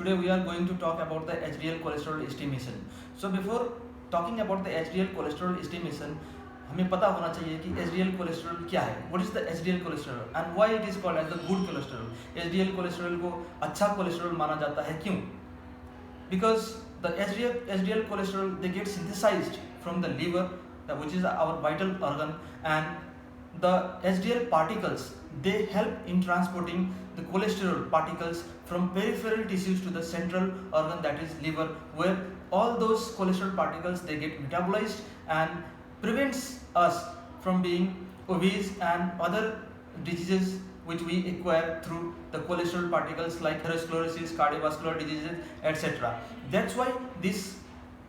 Today we are going to talk about the HDL cholesterol estimation. So before talking about the HDL cholesterol estimation, हमें पता होना चाहिए कि HDL cholesterol क्या है. What is the HDL cholesterol and why it is called as the good cholesterol? HDL cholesterol को अच्छा cholesterol माना जाता है क्यों? Because the HDL cholesterol they get synthesized from the liver, which is our vital organ, and the HDL particles they help in transporting the cholesterol particles from peripheral tissues to the central organ, that is liver, where all those cholesterol particles they get metabolized and prevents us from being obese and other diseases which we acquire through the cholesterol particles like atherosclerosis, cardiovascular diseases, etc. That's why this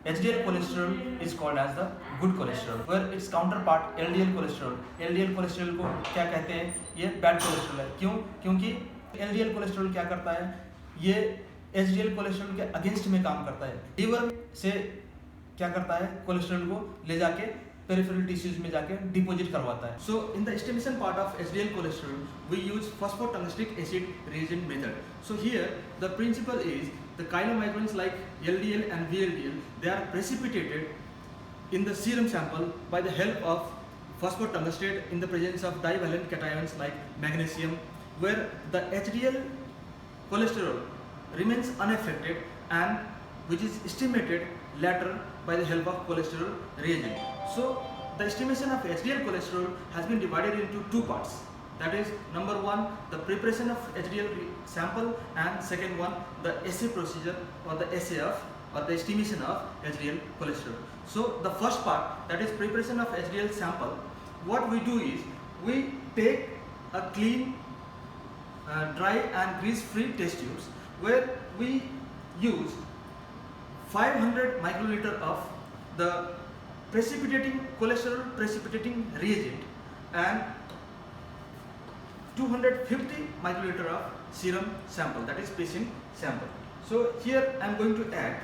HDL cholesterol is called as the good cholesterol, where its counterpart LDL cholesterol. LDL cholesterol को क्या कहते हैं? ये bad cholesterol है. क्यों? क्योंकि LDL cholesterol क्या करता है? ये HDL cholesterol के against में काम करता है. Liver से क्या करता है? cholesterol को ले जाके peripheral tissues में जाके deposit करवाता है. So in the estimation part of HDL cholesterol, we use phosphotungstic acid reagent method. So here the principle is the chylomicrons like LDL and VLDL, they are precipitated in the serum sample by the help of phosphotungstate in the presence of divalent cations like magnesium, where the HDL cholesterol remains unaffected and which is estimated later by the help of cholesterol reagent. So the estimation of HDL cholesterol has been divided into two parts. That is, number one, the preparation of HDL sample, and second one, the assay procedure or the assay of or the estimation of HDL cholesterol. So the first part, that is preparation of HDL sample, what we do is we take a clean, dry and grease-free test tubes where we use 500 microliter of the precipitating cholesterol precipitating reagent and 250 microliter of serum sample, that is patient sample. So here I am going to add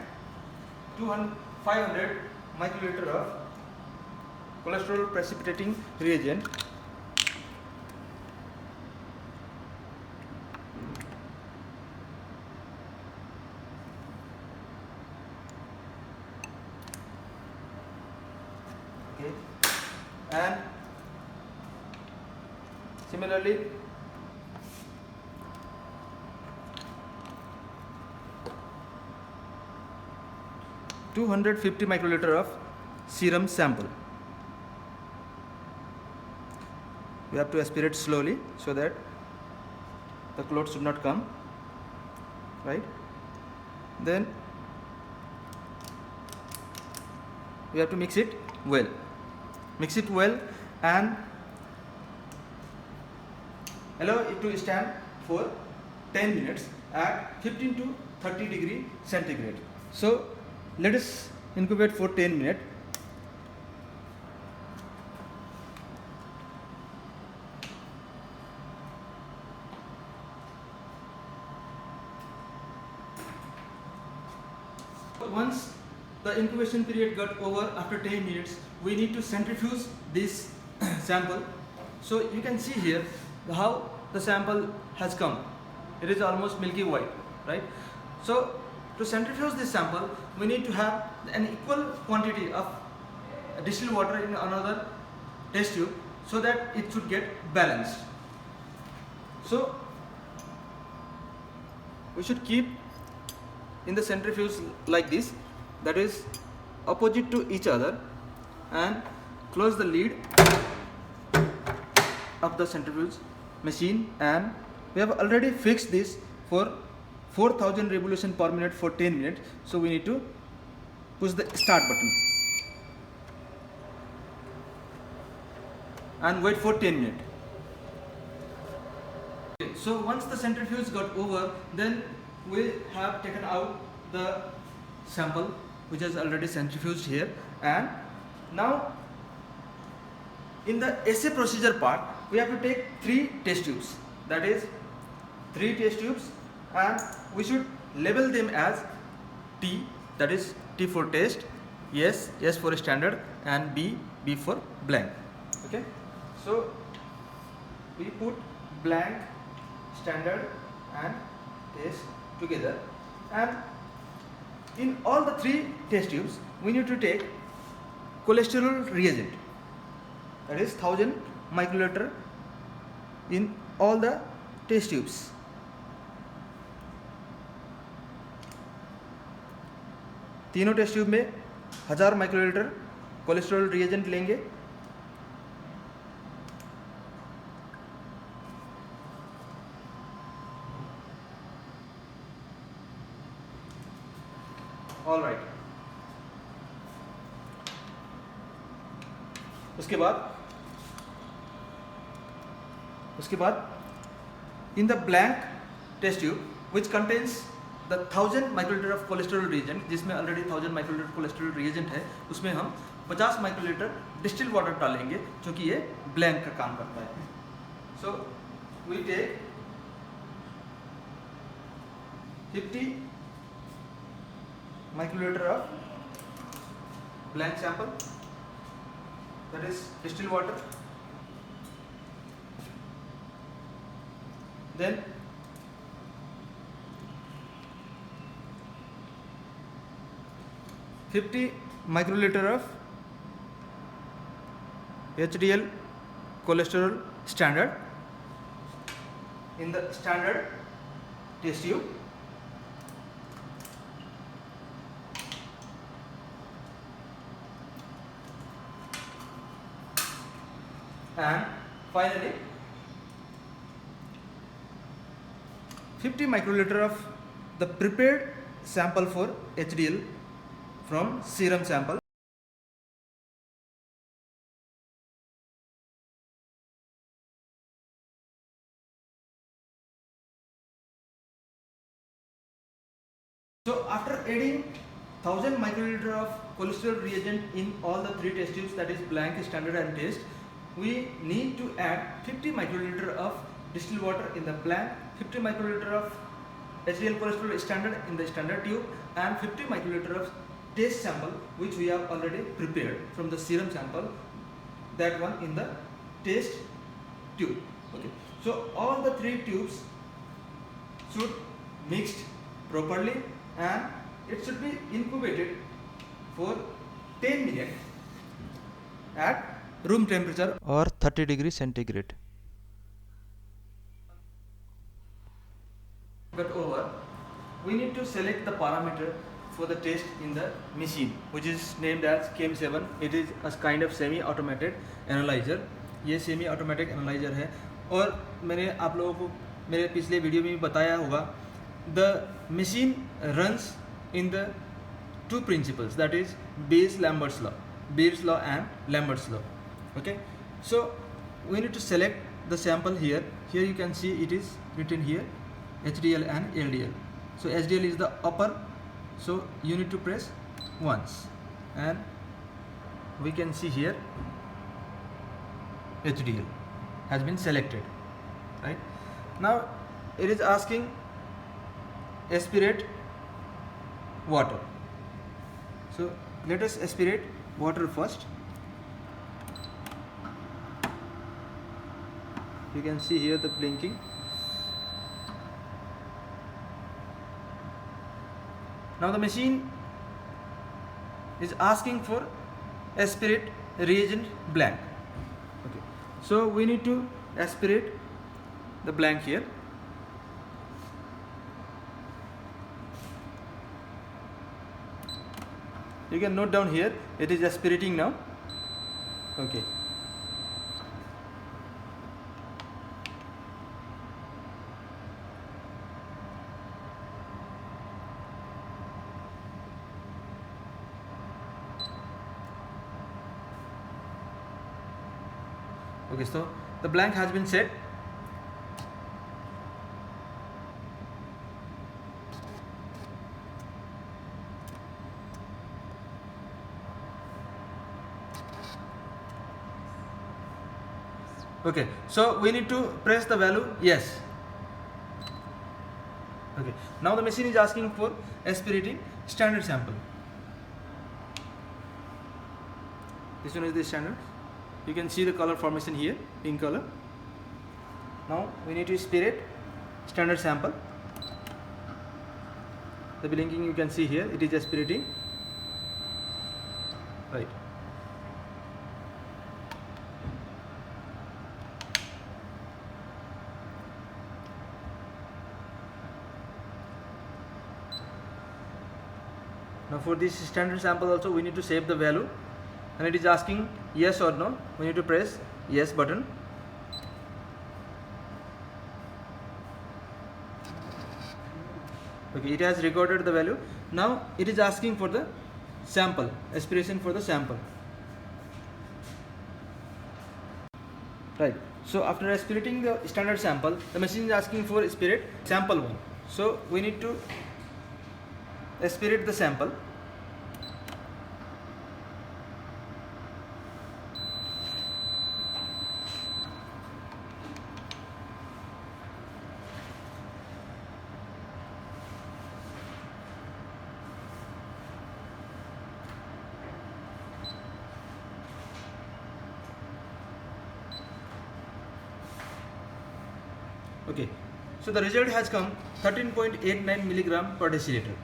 500 microliter of cholesterol precipitating reagent. Okay. And similarly, (250 microliter of serum sample. We have to aspirate slowly so that the clot should not come, right? Then we have to mix it well. Mix it well and allow it to stand for 10 minutes at 15 to 30 degree centigrade. So let us incubate for 10 minutes. Once the incubation period got over after 10 minutes, we need to centrifuge this sample. So you can see here how the sample has come. It is almost milky white, right? So to centrifuge this sample, we need to have an equal quantity of distilled water in another test tube so that it should get balanced. So we should keep in the centrifuge like this, that is opposite to each other, and close the lid of the centrifuge machine, and we have already fixed this for 4000 revolution per minute for 10 minutes. So we need to push the start button and wait for 10 minutes. Okay, so once the centrifuge got over, then we have taken out the sample which is already centrifuged here, and now in the assay procedure part we have to take 3 test tubes, that is 3 test tubes, and we should label them as T, that is T for test, S for standard, and B for blank. Okay, so we put blank, standard and test together, And in all the 3 test tubes we need to take cholesterol reagent, that is 1000 microliter in all the test tubes. तीनों test tube में 1000 microlitre cholesterol reagent लेंगे. All right. उसके बाद in the blank test tube which contains the 1000 microlitre of cholesterol reagent, जिसमें already 1000 microlitre cholesterol reagent है, उसमें हम 50 microlitre distil water डालेंगे, जो कि ये ब्लैंक का काम करता है. So we take 50 microliter of blank sample, that is distilled water. Then 50 microliter of HDL cholesterol standard in the standard test tube. And finally 50 microliter of the prepared sample for HDL from serum sample. So after adding 1000 microliter of cholesterol reagent in all the 3 test tubes, that is blank, standard and test, we need to add 50 microliter of distilled water in the blank, 50 microliter of HDL cholesterol standard in the standard tube, and 50 microliter of test sample which we have already prepared from the serum sample, that one in the test tube. Okay, so all the 3 tubes should mixed properly and it should be incubated for 10 minutes at room temperature or 30 degree centigrade. But over, we need to select the parameter for the test in the machine, which is named as CAM7. It is a kind of semi-automated analyzer. ये semi-automatic analyzer है, और मैंने आप लोगों को मेरे पिछले video में भी बताया होगा. The machine runs in the 2 principles, that is Beer's law and Lambert's law. Okay, so we need to select the sample here. Here you can see it is written here HDL and LDL. So HDL is the upper, so you need to press once and we can see here HDL has been selected. Right now it is asking aspirate water. So let us aspirate water first. You can see here the blinking. Now the machine is asking for aspirate reagent blank. Okay, so we need to aspirate the blank here. You can note down here, it is aspirating now. Okay. Okay, so the blank has been set. Okay, so we need to press the value yes. Okay, now the machine is asking for aspirating standard sample. This one is the standard. You can see the color formation here, pink color. Now we need to aspirate standard sample. The blinking you can see here, it is aspirating, right. Now for this standard sample also we need to save the value, and it is asking yes or no. We need to press yes button. Okay, it has recorded the value. Now it is asking for the sample, aspiration for the sample, right. So after aspirating the standard sample, the machine is asking for aspirate sample 1. So we need to aspirate the sample. Okay, so the result has come 13.89 milligram per deciliter.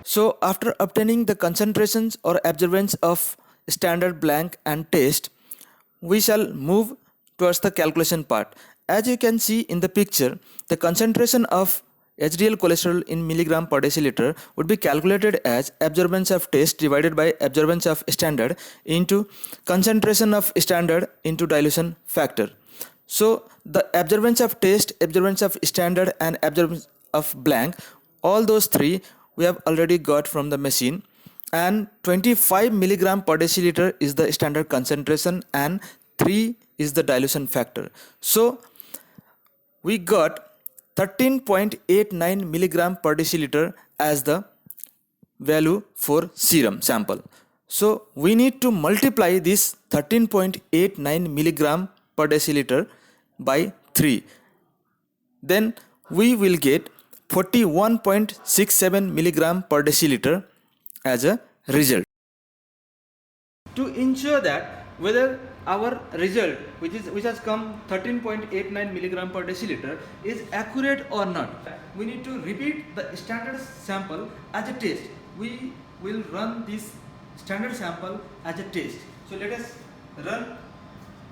So after obtaining the concentrations or absorbance of standard, blank and test, we shall move towards the calculation part. As you can see in the picture, the concentration of HDL cholesterol in milligram per deciliter would be calculated as absorbance of test divided by absorbance of standard into concentration of standard into dilution factor. So the absorbance of test, absorbance of standard and absorbance of blank, all those three we have already got from the machine, and 25 milligram per deciliter is the standard concentration and 3 is the dilution factor. So we got 13.89 milligram per deciliter as the value for serum sample. So we need to multiply this 13.89 milligram per deciliter by 3. Then we will get 41.67 milligram per deciliter as a result. To ensure that whether our result which has come 13.89 milligram per deciliter is accurate or not, we need to repeat the standard sample as a test. We will run this standard sample as a test. So let us run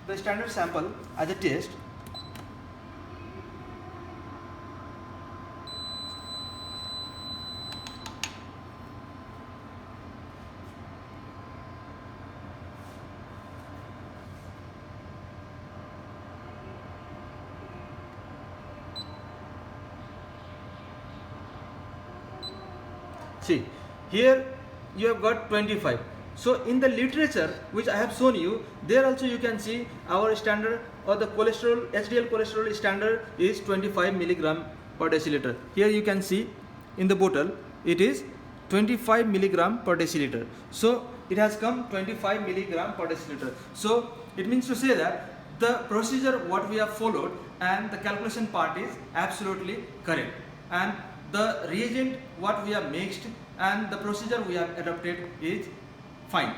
the standard sample as a test. See, here you have got 25. So in the literature which I have shown you, there also you can see our standard or the cholesterol, HDL cholesterol standard is 25 milligram per deciliter. Here you can see in the bottle it is 25 milligram per deciliter. So it has come 25 milligram per deciliter. So it means to say that the procedure what we have followed and the calculation part is absolutely correct, and the reagent what we have mixed and the procedure we have adopted is fine.